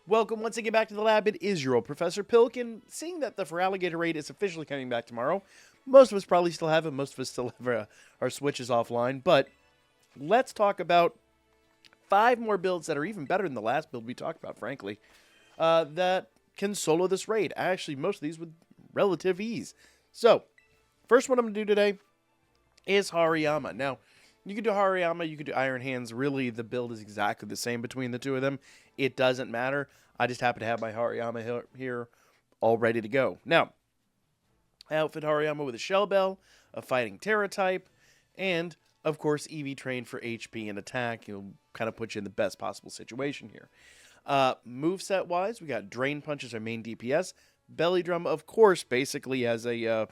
Welcome once again back to the lab. It is your old Professor Pilk, and seeing that the Feraligatr raid is officially coming back tomorrow, most of us probably still have it, most of us still have our switches offline, but let's talk about 5 more builds that are even better than the last build we talked about, frankly, that can solo this raid. Actually, most of these with relative ease. So, first one I'm going to do today is Hariyama. Now, you can do Hariyama, you can do Iron Hands. Really, the build is exactly the same between the two of them. It doesn't matter. I just happen to have my Hariyama here all ready to go. Now, I outfit Hariyama with a Shell Bell, a Fighting Tera type, and, of course, EV Train for HP and attack. You'll kind of put you in the best possible situation here. Moveset-wise, we got Drain Punch as our main DPS. Belly Drum, of course, basically as a...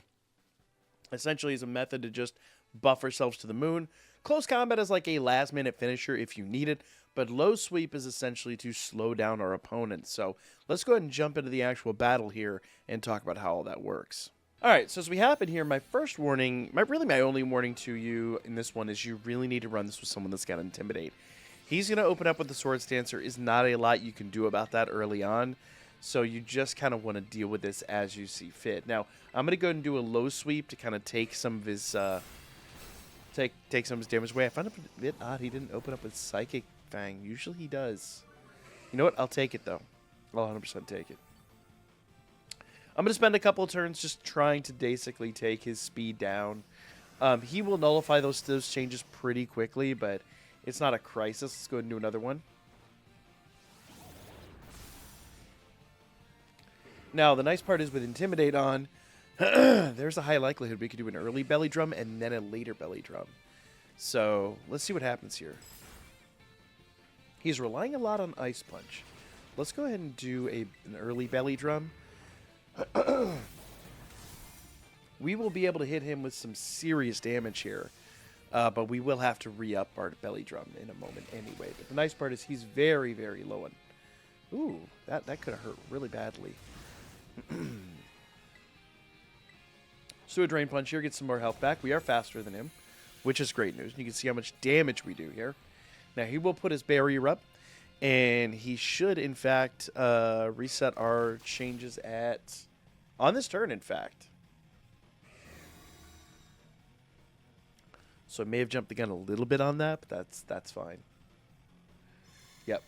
essentially as a method to just buff ourselves to the moon. Close Combat is like a last-minute finisher if you need it, but Low Sweep is essentially to slow down our opponents. So let's go ahead and jump into the actual battle here and talk about how all that works. Alright, so as we happen here, my first warning, my only warning to you in this one is you really need to run this with someone that's got Intimidate. He's going to open up with the Swords Dancer. Is not a lot you can do about that early on. So you just kind of want to deal with this as you see fit. Now, I'm going to go ahead and do a Low Sweep to kind of take some of his take some of his damage away. I found it a bit odd he didn't open up with Psychic Fang. Usually he does. You know what? I'll take it, though. I'll 100% take it. I'm going to spend a couple of turns just trying to basically take his speed down. He will nullify those changes pretty quickly, but it's not a crisis. Let's go ahead and do another one. Now, the nice part is with Intimidate on, there's a high likelihood we could do an early Belly Drum and then a later Belly Drum. So, let's see what happens here. He's relying a lot on Ice Punch. Let's go ahead and do an early Belly Drum. We will be able to hit him with some serious damage here. But we will have to re-up our Belly Drum in a moment anyway. But the nice part is he's very, very low on... Ooh, that could have hurt really badly. So a Drain Punch here gets some more health back. We are faster than him, which is great news. You can see how much damage we do here. Now he will put his barrier up, and he should, in fact, reset our changes on this turn, in fact. So I may have jumped the gun a little bit on that, but that's fine. Yep.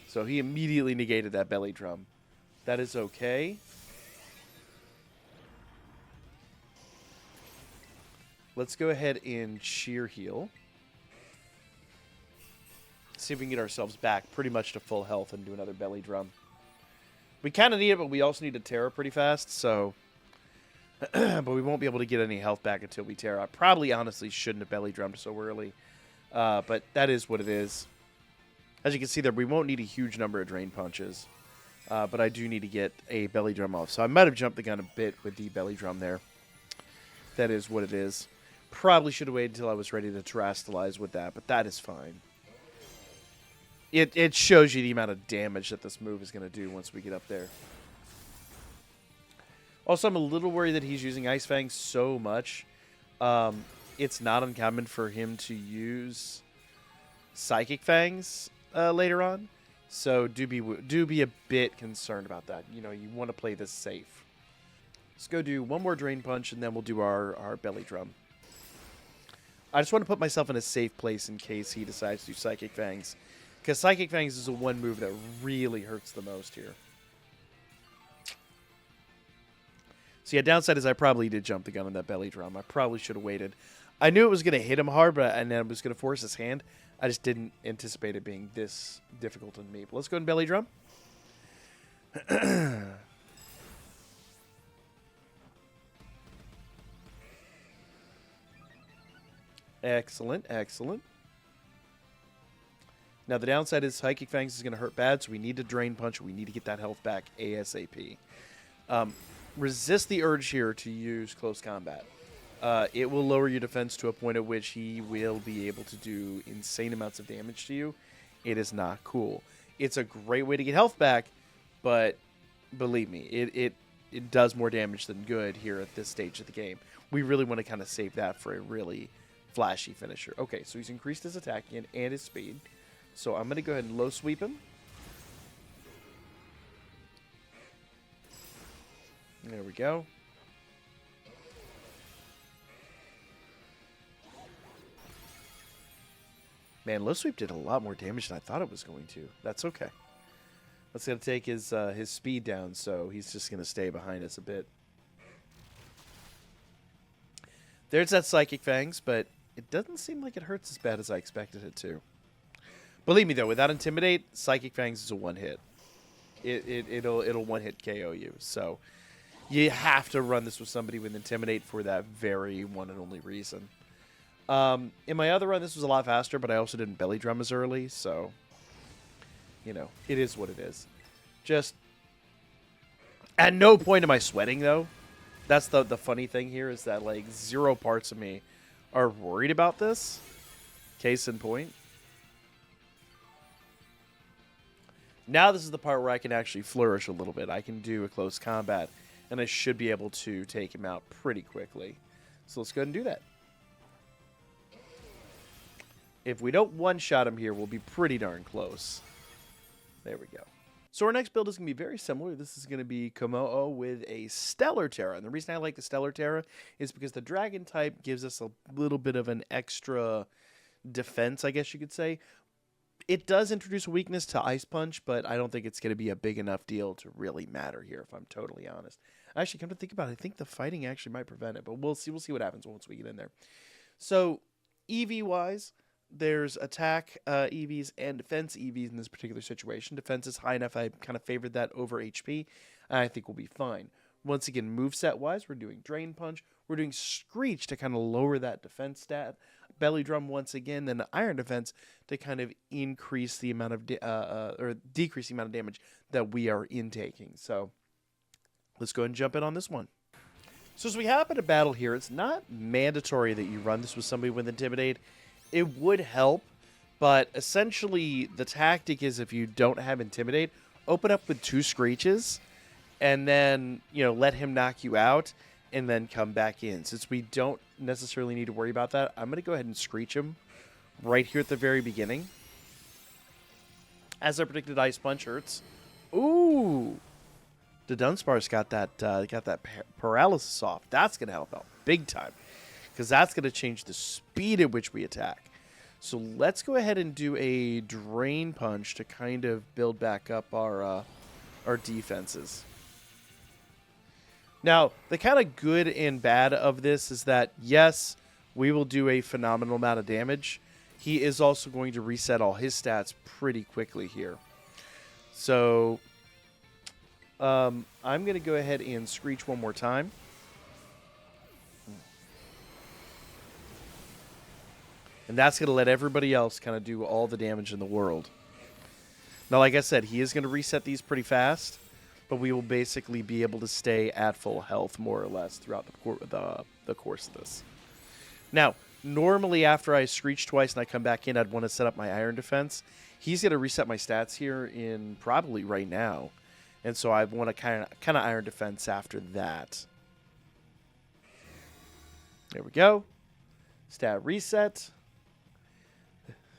So he immediately negated that Belly Drum. That is okay. Let's go ahead and Sheer Heal. See if we can get ourselves back pretty much to full health and do another Belly Drum. We kind of need it, but we also need to Tera pretty fast, so... but we won't be able to get any health back until we Tera. I probably honestly shouldn't have Belly Drummed so early. But that is what it is. As you can see there, we won't need a huge number of Drain Punches. But I do need to get a Belly Drum off. So I might have jumped the gun a bit with the Belly Drum there. That is what it is. Probably should have waited until I was ready to Terastallize with that, but that is fine. It shows you the amount of damage that this move is going to do once we get up there. Also, I'm a little worried that he's using Ice Fang so much. It's not uncommon for him to use Psychic Fangs later on. So do be a bit concerned about that. You know, you want to play this safe. Let's go do one more Drain Punch, and then we'll do our Belly Drum. I just want to put myself in a safe place in case he decides to do Psychic Fangs. Because Psychic Fangs is the one move that really hurts the most here. So yeah, downside is I probably did jump the gun on that Belly Drum. I probably should have waited. I knew it was going to hit him hard, and then it was going to force his hand. I just didn't anticipate it being this difficult on me. But let's go and Belly Drum. Excellent, excellent. Now the downside is Psychic Fangs is going to hurt bad, so we need to Drain Punch. We need to get that health back ASAP. Resist the urge here to use Close Combat. It will lower your defense to a point at which he will be able to do insane amounts of damage to you. It is not cool. It's a great way to get health back, but believe me, it does more damage than good here at this stage of the game. We really want to kind of save that for a really flashy finisher. Okay, so he's increased his attack again and his speed. So I'm going to go ahead and Low Sweep him. There we go. Man, Low Sweep did a lot more damage than I thought it was going to. That's okay. That's going to take his speed down, so he's just going to stay behind us a bit. There's that Psychic Fangs, but it doesn't seem like it hurts as bad as I expected it to. Believe me, though, without Intimidate, Psychic Fangs is a one-hit. It'll one-hit KO you, so you have to run this with somebody with Intimidate for that very one and only reason. In my other run, this was a lot faster, but I also didn't belly drum as early, so, you know, it is what it is. Just, at no point am I sweating, though. That's the funny thing here, is that, like, 0 parts of me are worried about this. Case in point. Now this is the part where I can actually flourish a little bit. I can do a close combat, and I should be able to take him out pretty quickly. So let's go ahead and do that. If we don't one-shot him here, we'll be pretty darn close. There we go. So our next build is going to be very similar. This is going to be Kommo-o with a Stellar Tera. And the reason I like the Stellar Tera is because the Dragon type gives us a little bit of an extra defense, I guess you could say. It does introduce a weakness to Ice Punch, but I don't think it's going to be a big enough deal to really matter here, if I'm totally honest. Actually, come to think about it, I think the fighting actually might prevent it, but we'll see what happens once we get in there. So, EV-wise, there's attack EVs and defense EVs in this particular situation. Defense is high enough, I kind of favored that over HP, and I think we'll be fine. Once again, moveset-wise, we're doing Drain Punch. We're doing Screech to kind of lower that defense stat. Belly Drum once again, then Iron Defense to kind of increase the amount of, or decrease the amount of damage that we are intaking. So, let's go ahead and jump in on this one. So as we happen to battle here, it's not mandatory that you run this with somebody with Intimidate. It would help, but essentially the tactic is if you don't have Intimidate, open up with 2 Screeches, and then, you know, let him knock you out, and then come back in. Since we don't necessarily need to worry about that, I'm going to go ahead and Screech him right here at the very beginning. As I predicted, Ice Punch hurts. Ooh! The Dunsparce got that paralysis off. That's going to help out big time, because that's going to change the speed at which we attack. So let's go ahead and do a Drain Punch to kind of build back up our defenses. Now, the kind of good and bad of this is that, yes, we will do a phenomenal amount of damage. He is also going to reset all his stats pretty quickly here. So, I'm going to go ahead and Screech one more time. And that's going to let everybody else kind of do all the damage in the world. Now, like I said, he is going to reset these pretty fast, but we will basically be able to stay at full health, more or less, throughout the course of this. Now, normally after I Screech twice and I come back in, I'd want to set up my Iron Defense. He's going to reset my stats here in probably right now. And so I want to kind of Iron Defense after that. There we go. Stat reset.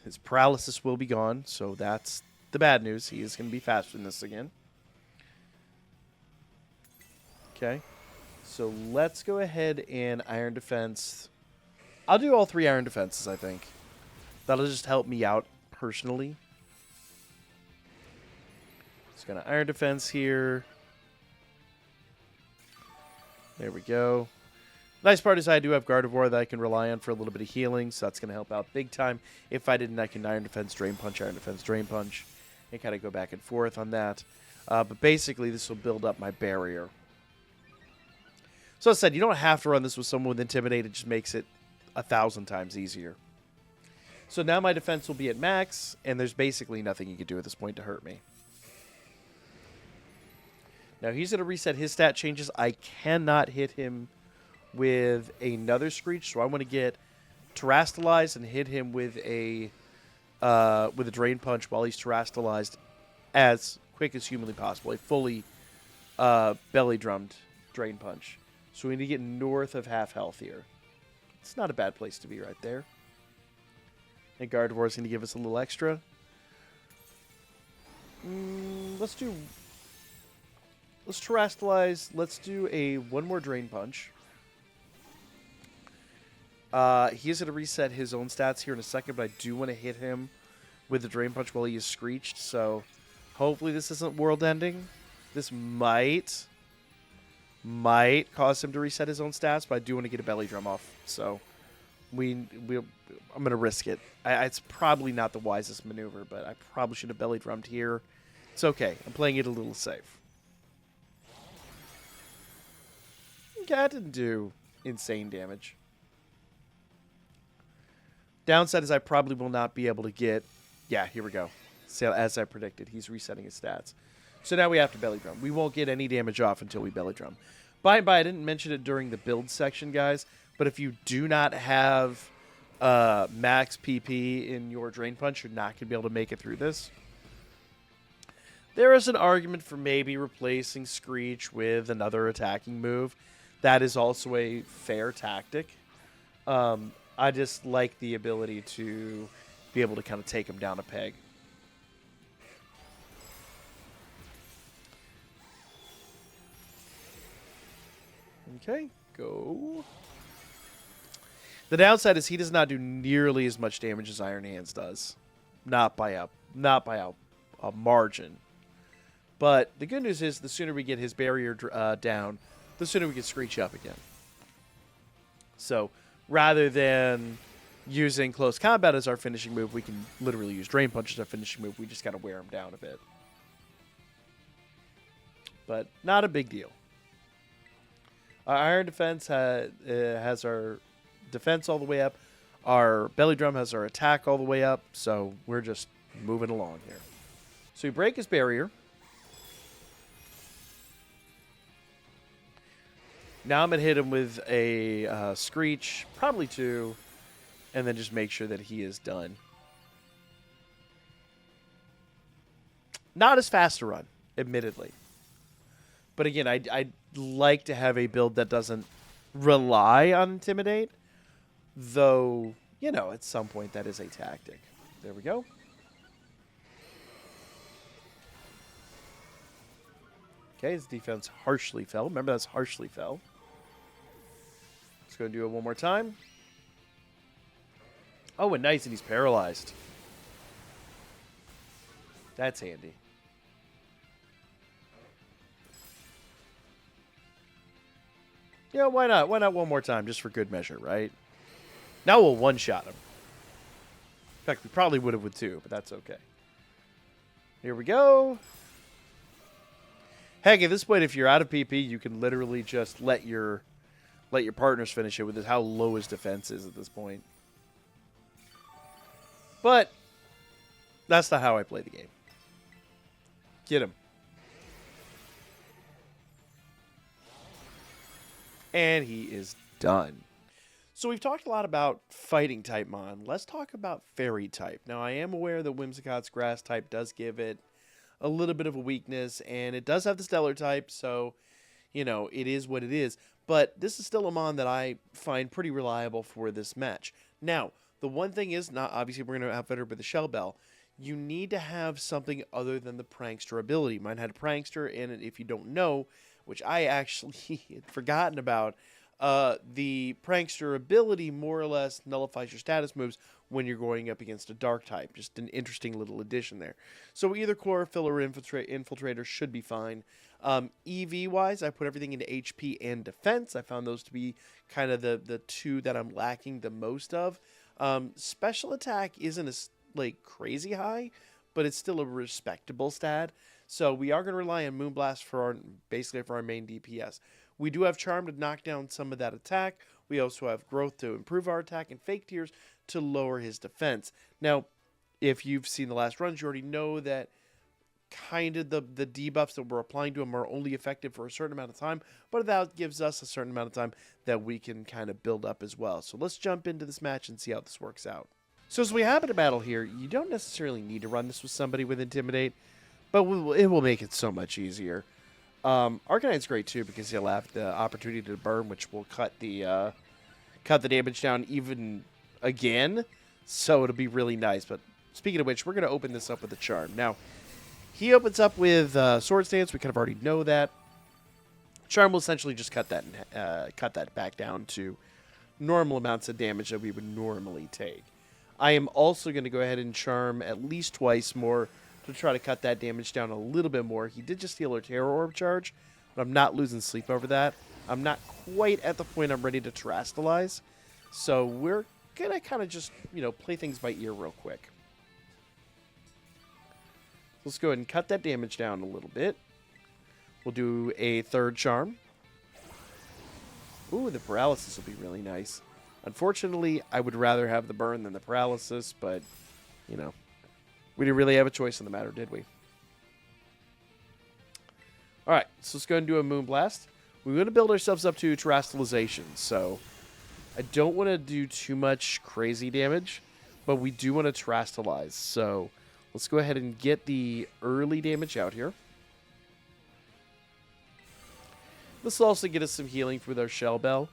His paralysis will be gone, so that's the bad news. He is going to be faster than this again. Okay. So let's go ahead and Iron Defense. I'll do all 3 Iron Defenses, I think. That'll just help me out personally. Just gonna Iron Defense here. There we go. Nice part is I do have Gardevoir that I can rely on for a little bit of healing, so that's going to help out big time. If I didn't, I can Iron Defense, Drain Punch, Iron Defense, Drain Punch, and kind of go back and forth on that. But basically, this will build up my barrier. So as I said, you don't have to run this with someone with Intimidate. It just makes it 1,000 times easier. So now my defense will be at max, and there's basically nothing you can do at this point to hurt me. Now he's going to reset his stat changes. I cannot hit him with another Screech, so I want to get Terastallized and hit him with a Drain Punch while he's Terastallized as quick as humanly possible. A fully belly drummed Drain Punch. So we need to get north of half health here. It's not a bad place to be right there. And Gardevoir is going to give us a little extra. Let's do Let's terrestrialize. Let's do one more Drain Punch. He's going to reset his own stats here in a second, but I do want to hit him with the Drain Punch while he is Screeched, so hopefully this isn't world-ending. This might cause him to reset his own stats, but I do want to get a Belly Drum off, so I'm going to risk it. It's probably not the wisest maneuver, but I probably should have Belly Drummed here. It's okay. I'm playing it a little safe. Okay, that didn't do insane damage. Downside is I probably will not be able to get... Yeah, here we go. So as I predicted, he's resetting his stats. So now we have to Belly Drum. We won't get any damage off until we Belly Drum. By and by, I didn't mention it during the build section, guys, but if you do not have max PP in your Drain Punch, you're not going to be able to make it through this. There is an argument for maybe replacing Screech with another attacking move. That is also a fair tactic. I just like the ability to be able to kind of take him down a peg. Okay, go. The downside is he does not do nearly as much damage as Iron Hands does. Not by a margin. But the good news is the sooner we get his barrier down, the sooner we get Screech up again. So rather than using Close Combat as our finishing move, we can literally use Drain Punch as our finishing move. We just got to wear him down a bit. But not a big deal. Our Iron Defense has our defense all the way up. Our Belly Drum has our attack all the way up. So we're just moving along here. So we break his barrier. Now I'm going to hit him with a Screech, probably 2, and then just make sure that he is done. Not as fast to run, admittedly. But again, I'd like to have a build that doesn't rely on Intimidate, though, you know, at some point that is a tactic. There we go. Okay, his defense harshly fell. Remember, that's harshly fell. Let's go and do it one more time. Oh, and nice, and he's paralyzed. That's handy. Yeah, why not? Why not one more time, just for good measure, right? Now we'll one-shot him. In fact, we probably would have with 2, but that's okay. Here we go. Heck, at this point, if you're out of PP, you can literally just let your partners finish it with how low his defense is at this point. But that's not how I play the game. Get him. And he is done. So we've talked a lot about fighting type Mon. Let's talk about fairy type. Now, I am aware that Whimsicott's grass type does give it a little bit of a weakness, and it does have the stellar type, so, you know, it is what it is. But this is still a Mon that I find pretty reliable for this match. Now, the one thing is, not obviously we're going to outfit her with the Shell Bell. You need to have something other than the Prankster ability. Mine had a Prankster, and if you don't know, which I actually had forgotten about, the Prankster ability more or less nullifies your status moves when you're going up against a Dark type. Just an interesting little addition there. So either Chlorophyll or Infiltrator should be fine. EV-wise, I put everything into HP and Defense. I found those to be kind of the two that I'm lacking the most of. Special Attack isn't as crazy high, but it's still a respectable stat. So we are going to rely on Moonblast for our main DPS. We do have Charm to knock down some of that attack. We also have Growth to improve our attack, and Fake Tears to lower his defense. Now, if you've seen the last runs, you already know that kind of the debuffs that we're applying to him are only effective for a certain amount of time, but that gives us a certain amount of time that we can kind of build up as well. So let's jump into this match and see how this works out. So as we happen to battle here, you don't necessarily need to run this with somebody with Intimidate, but it will make it so much easier. Arcanine's great too because he'll have the opportunity to burn, which will cut the damage down even again. So it'll be really nice. But speaking of which, we're going to open this up with a Charm. Now, he opens up with Sword Stance. We kind of already know that. Charm will essentially just cut that back down to normal amounts of damage that we would normally take. I am also going to go ahead and Charm at least twice more to try to cut that damage down a little bit more. He did just heal our Terror Orb charge, but I'm not losing sleep over that. I'm not quite at the point I'm ready to Terrastalize, so we're going to kind of just, play things by ear real quick. Let's go ahead and cut that damage down a little bit. We'll do a third Charm. Ooh, the Paralysis will be really nice. Unfortunately, I would rather have the burn than the paralysis, but, we didn't really have a choice in the matter, did we? All right, so let's go and do a Moonblast. We want to build ourselves up to Terastallization, so I don't want to do too much crazy damage, but we do want to Terrastallize. So let's go ahead and get the early damage out here. This will also get us some healing with our Shell Bell.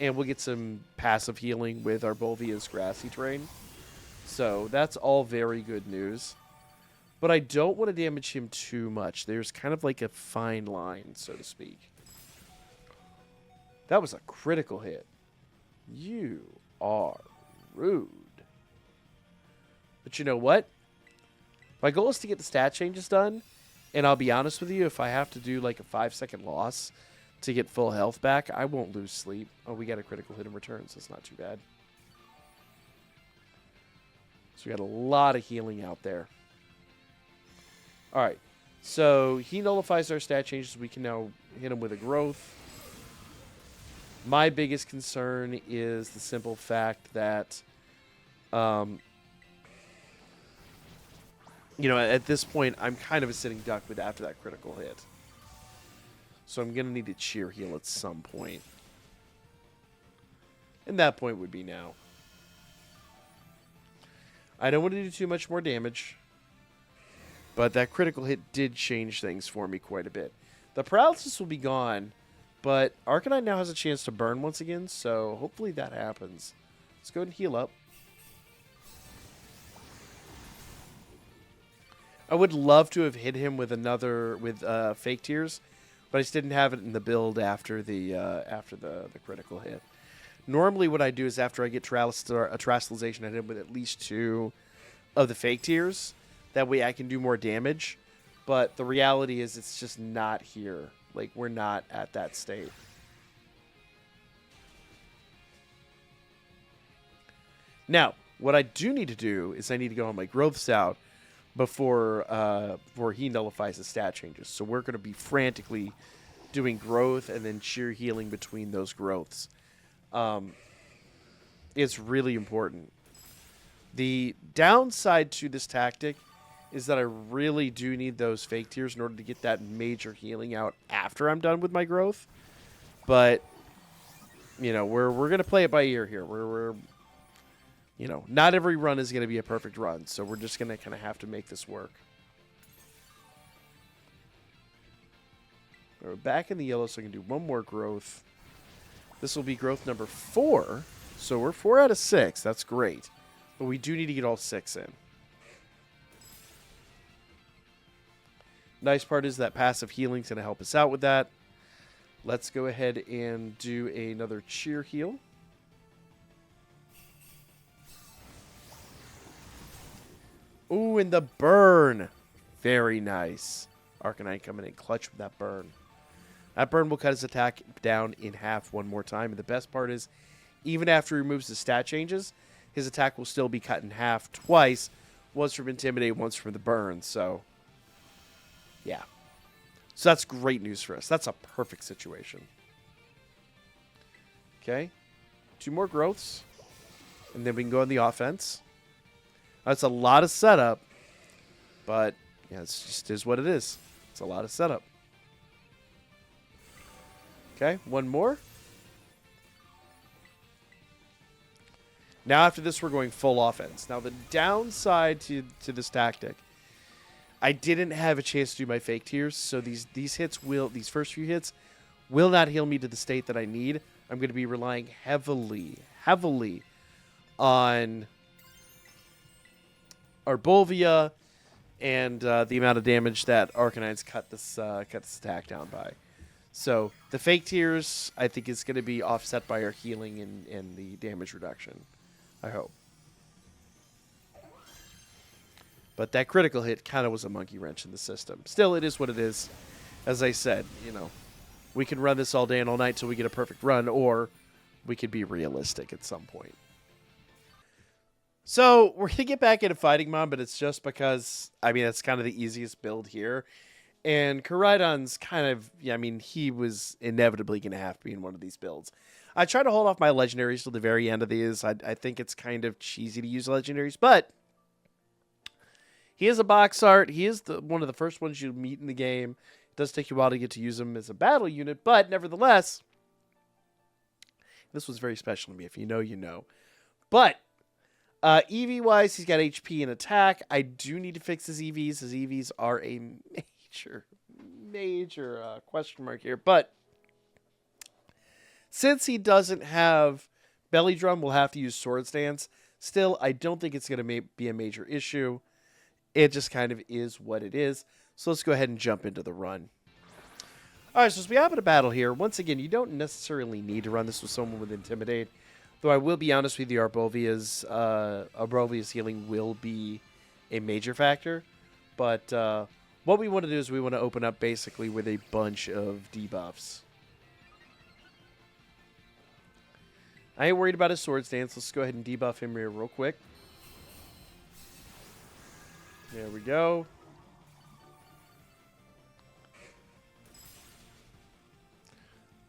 And we'll get some passive healing with our Bolvia's grassy terrain. So that's all very good news. But I don't want to damage him too much. There's kind of like a fine line, so to speak. That was a critical hit. You are rude. But you know what? My goal is to get the stat changes done. And I'll be honest with you, if I have to do like a 5-second loss to get full health back, I won't lose sleep. Oh, we got a critical hit in return, so it's not too bad. So we got a lot of healing out there. All right, so he nullifies our stat changes. We can now hit him with a growth. My biggest concern is the simple fact that, at this point, I'm kind of a sitting duck after that critical hit. So I'm going to need to cheer heal at some point. And that point would be now. I don't want to do too much more damage. But that critical hit did change things for me quite a bit. The paralysis will be gone. But Arcanine now has a chance to burn once again. So hopefully that happens. Let's go ahead and heal up. I would love to have hit him with Fake Tears. But I just didn't have it in the build after the critical hit. Normally what I do is after I get Terastallization, I hit him with at least 2 of the Fake Tears. That way I can do more damage. But the reality is it's just not here. Like, we're not at that state. Now, what I do need to do is I need to go on my growths out before he nullifies the stat changes. So we're going to be frantically doing growth and then cheer healing between those growths. It's really important. The downside to this tactic is that I really do need those Fake Tears in order to get that major healing out after I'm done with my growth. But, we're going to play it by ear here. We're not every run is going to be a perfect run, so we're just going to kind of have to make this work. We're back in the yellow, so I can do one more growth. This will be growth number 4, so we're 4 out of 6. That's great, but we do need to get all 6 in. Nice part is that passive healing is going to help us out with that. Let's go ahead and do another cheer heal. Ooh, and the burn. Very nice. Arcanine coming in clutch with that burn. That burn will cut his attack down in half one more time. And the best part is, even after he removes the stat changes, his attack will still be cut in half twice. Once from Intimidate, once from the burn. So, yeah. So that's great news for us. That's a perfect situation. Okay. 2 more growths. And then we can go on the offense. That's a lot of setup. But, yeah, it's just is what it is. It's a lot of setup. Okay, 1 more. Now after this, we're going full offense. Now the downside to this tactic, I didn't have a chance to do my Fake Tears, so these first few hits will not heal me to the state that I need. I'm going to be relying heavily on Arbovia and the amount of damage that Arcanine's cut this attack down by. So the fake tears, I think, is going to be offset by our healing and the damage reduction. I hope. But that critical hit kind of was a monkey wrench in the system. Still, it is what it is. As I said, you know, we can run this all day and all night till we get a perfect run, or we could be realistic at some point. So we're going to get back into Fighting Mom, but it's just because, I mean, it's kind of the easiest build here. And Koraidon's kind of, yeah, I mean, he was inevitably going to have to be in one of these builds. I try to hold off my legendaries till the very end of these. I think it's kind of cheesy to use legendaries, but he is a box art. He is one of the first ones you meet in the game. It does take you a while to get to use him as a battle unit, but nevertheless, this was very special to me. If you know, you know. But EV-wise, he's got HP and attack. I do need to fix his EVs. His EVs are a major question mark here. But since he doesn't have Belly Drum, we'll have to use Sword Stance. Still, I don't think it's going to be a major issue. It just kind of is what it is. So let's go ahead and jump into the run. All right, so as we have a battle here, once again, you don't necessarily need to run this with someone with Intimidate. Though I will be honest with you, Arbovia's healing will be a major factor. But what we want to do is we want to open up basically with a bunch of debuffs. I ain't worried about his Sword Stance. Let's go ahead and debuff him here real quick. There we go.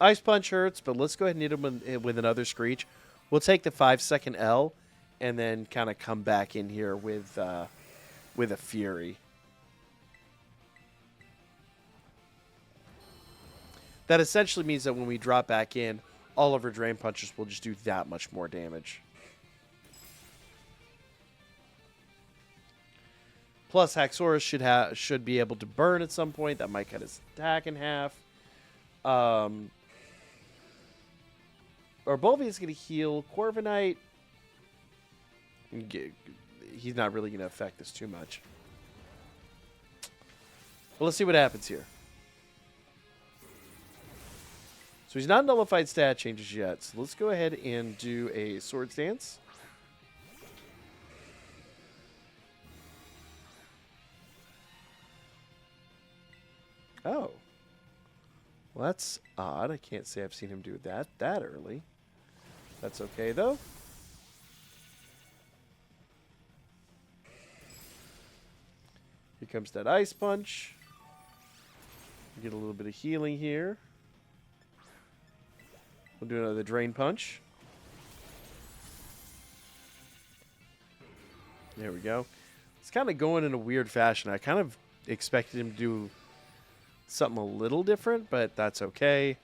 Ice Punch hurts, but let's go ahead and hit him with another Screech. We'll take the 5-second L and then kind of come back in here with a Fury. That essentially means that when we drop back in, all of our Drain Punches will just do that much more damage. Plus, Haxorus should be able to burn at some point. That might cut his attack in half. Arbovia is going to heal. Corviknight, he's not really going to affect us too much. Well, let's see what happens here. So he's not nullified stat changes yet. So let's go ahead and do a Sword Stance. Oh. Well, that's odd. I can't say I've seen him do that early. That's okay, though. Here comes that Ice Punch. Get a little bit of healing here. We'll do another Drain Punch. There we go. It's kind of going in a weird fashion. I kind of expected him to do something a little different, but that's okay.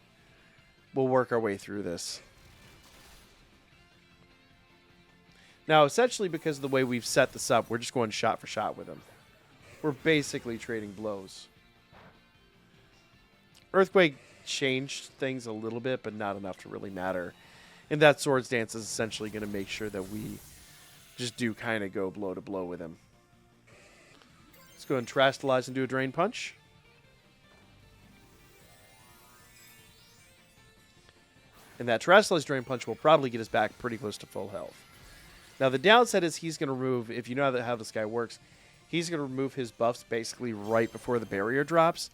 We'll work our way through this. Now, essentially, because of the way we've set this up, we're just going shot for shot with him. We're basically trading blows. Earthquake changed things a little bit, but not enough to really matter. And that Sword Stance is essentially going to make sure that we just do kind of go blow to blow with him. Let's go and Terastallize and do a Drain Punch. And that Terastallize Drain Punch will probably get us back pretty close to full health. Now, the downside is he's going to remove, if you know how this guy works, he's going to remove his buffs basically right before the barrier drops.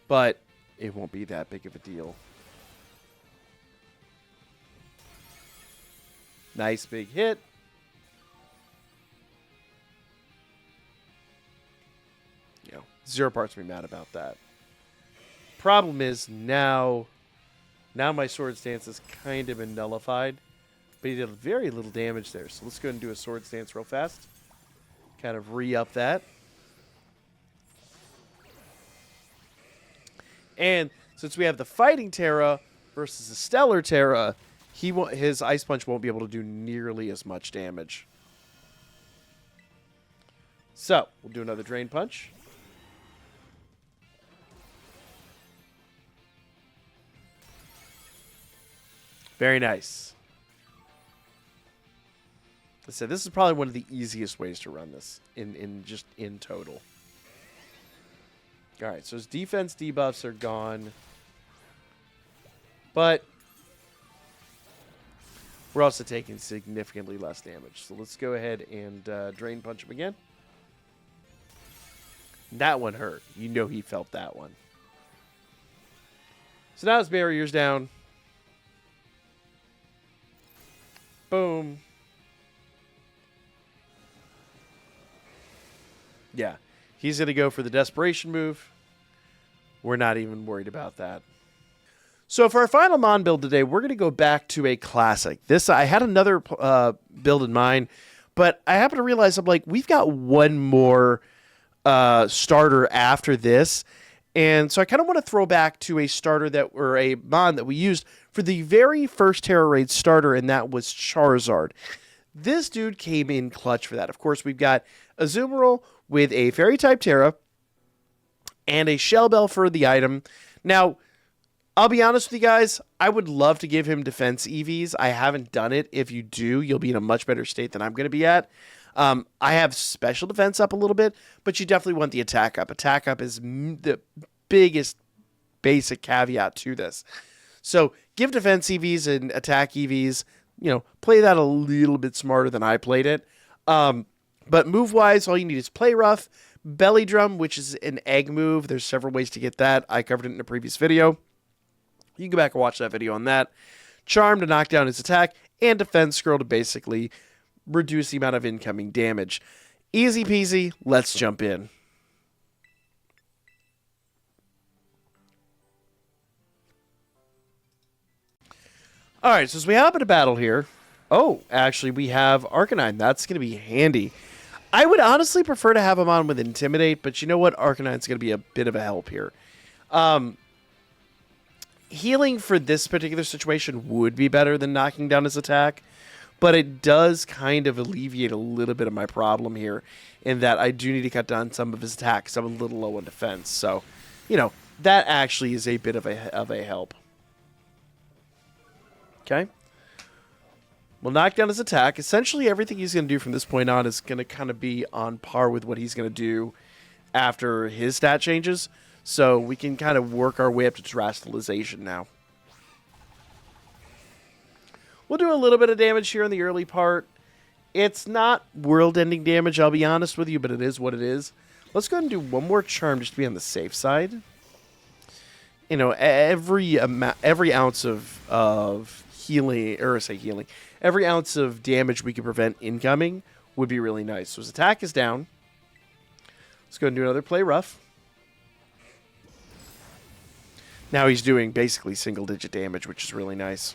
But it won't be that big of a deal. Nice big hit. You know, 0 parts to be mad about that. Problem is now my Sword Stance has kind of been nullified. But he did very little damage there. So let's go ahead and do a Sword Stance real fast. Kind of re-up that. And since we have the Fighting Tera versus the Stellar Tera, his Ice Punch won't be able to do nearly as much damage. So, we'll do another Drain Punch. Very nice. I said this is probably one of the easiest ways to run this in total. All right, so his defense debuffs are gone. But we're also taking significantly less damage. So let's go ahead and Drain Punch him again. That one hurt. You know he felt that one. So now his barrier's down. Boom. Yeah. He's going to go for the Desperation move. We're not even worried about that. So for our final Mon build today, we're going to go back to a classic. I had another build in mind, but I happen to realize I'm like, we've got one more starter after this. And so I kind of want to throw back to a starter or a Mon that we used for the very first Tera Raid starter, and that was Charizard. This dude came in clutch for that. Of course, we've got Azumarill with a Fairy-type Tera and a Shell Bell for the item. Now, I'll be honest with you guys, I would love to give him defense EVs. I haven't done it. If you do, you'll be in a much better state than I'm going to be at. I have special defense up a little bit, but you definitely want the attack up. Attack up is the biggest basic caveat to this. So give defense EVs and attack EVs. Play that a little bit smarter than I played it. But move-wise, all you need is Play Rough, Belly Drum, which is an egg move. There's several ways to get that. I covered it in a previous video. You can go back and watch that video on that. Charm to knock down his attack, and Defense Scroll to basically reduce the amount of incoming damage. Easy peasy, let's jump in. Alright, so as we hop into battle here, actually we have Arcanine. That's going to be handy. I would honestly prefer to have him on with Intimidate, but you know what? Arcanine's going to be a bit of a help here. Healing for this particular situation would be better than knocking down his attack, but it does kind of alleviate a little bit of my problem here in that I do need to cut down some of his attacks. I'm a little low on defense, so, that actually is a bit of a help. Okay. We'll knock down his attack. Essentially, everything he's going to do from this point on is going to kind of be on par with what he's going to do after his stat changes. So we can kind of work our way up to Terastallization now. We'll do a little bit of damage here in the early part. It's not world-ending damage, I'll be honest with you, but it is what it is. Let's go ahead and do one more Charm just to be on the safe side. Every ounce of healing, every ounce of damage we can prevent incoming would be really nice. So his attack is down. Let's go ahead and do another Play Rough. Now he's doing basically single-digit damage, which is really nice.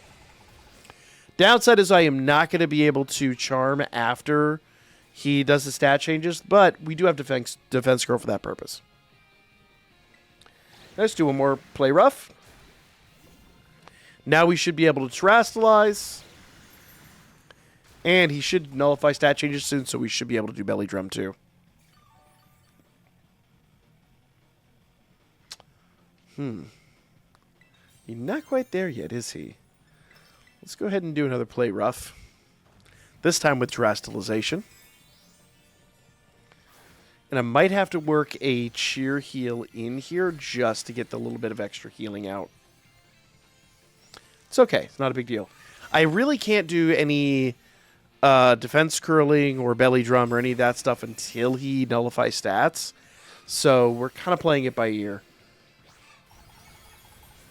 Downside is I am not going to be able to Charm after he does the stat changes, but we do have defense scroll for that purpose. Let's do one more Play Rough. Now we should be able to Terastallize. And he should nullify stat changes soon, so we should be able to do Belly Drum too. He's not quite there yet, is he? Let's go ahead and do another Play Rough. This time with Terastallization. And I might have to work a Cheer Heal in here just to get the little bit of extra healing out. It's okay. It's not a big deal. I really can't do any defense curling or belly drum or any of that stuff until he nullifies stats. So we're kind of playing it by ear.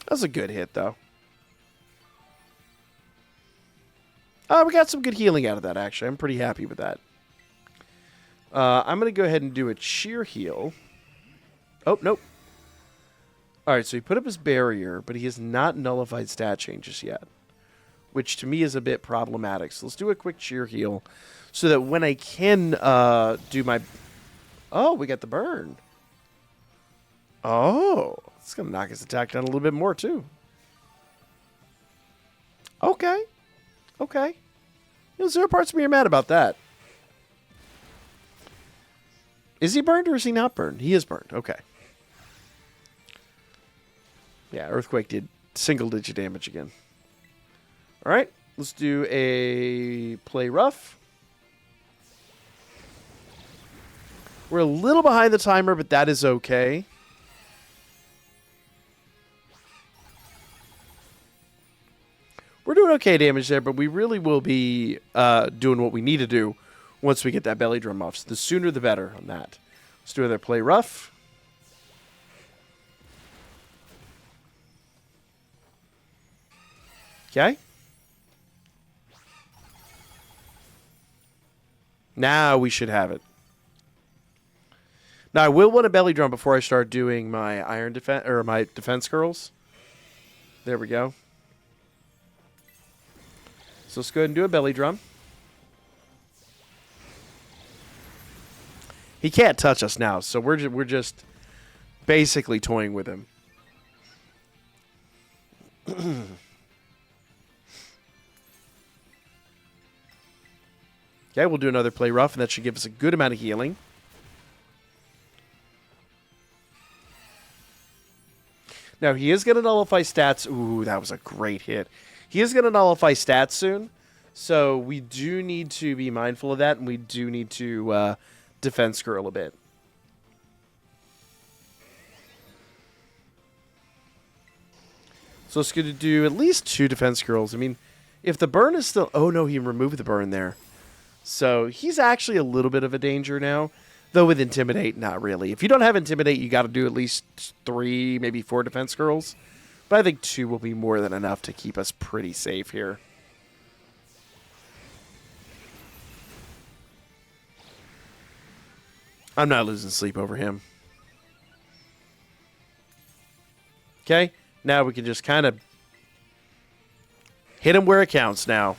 That was a good hit, though. We got some good healing out of that, actually. I'm pretty happy with that. I'm going to go ahead and do a Cheer Heal. Oh, nope. Alright, so he put up his barrier, but he has not nullified stat changes yet, which to me is a bit problematic. So let's do a quick Cheer Heal so that when I can do my... Oh, we got the burn. Oh, it's going to knock his attack down a little bit more, too. Okay. Okay. Zero parts of me are mad about that. Is he burned or is he not burned? He is burned. Okay. Yeah, Earthquake did single-digit damage again. All right, let's do a Play Rough. We're a little behind the timer, but that is okay. doing okay damage there, but we really will be doing what we need to do once we get that belly drum off. So the sooner the better on that. Let's do another play rough. Okay. Now we should have it. Now I will want a belly drum before I start doing my iron defense or my defense curls. There we go. So let's go ahead and do a belly drum. He can't touch us now, so we're just basically toying with him. Okay, we'll do another play rough, and that should give us a good amount of healing. Now, he is going to nullify stats. Ooh, that was a great hit. He is going to nullify stats soon, so we do need to be mindful of that, and we do need to defense curl a bit. So it's going to do at least 2 defense curls. I mean, if the burn is still... Oh, no, he removed the burn there. So he's actually a little bit of a danger now. Though with Intimidate, not really. If you don't have Intimidate, you got to do at least 3, maybe 4 defense curls. But I think 2 will be more than enough to keep us pretty safe here. I'm not losing sleep over him. Okay, now we can just kind of hit him where it counts now.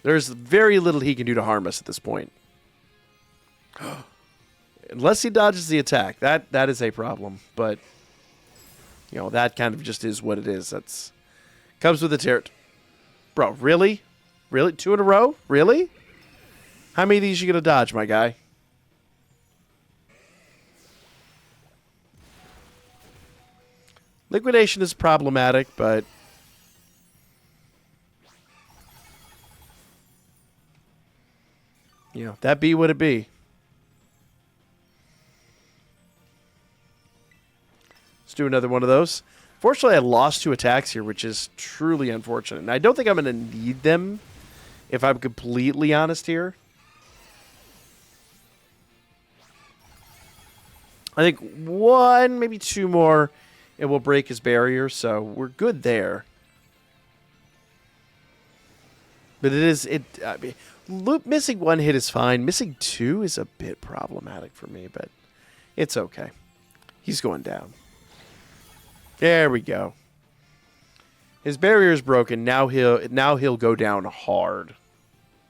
There's very little he can do to harm us at this point. Unless he dodges the attack. That is a problem. But, you know, that kind of just is what it is. That's comes with the Tera. Bro, really? Really? 2 in a row? Really? How many of these are you going to dodge, my guy? Liquidation is problematic, but... you know, that be what it be. Let's do another one of those. Fortunately, I lost 2 attacks here, which is truly unfortunate. And I don't think I'm going to need them, if I'm completely honest here. I think 1, maybe 2 more, and we'll break his barrier, so we're good there. But it is... I mean, missing 1 hit is fine. Missing 2 is a bit problematic for me, but it's okay. He's going down. There we go. His barrier is broken. Now he'll go down hard.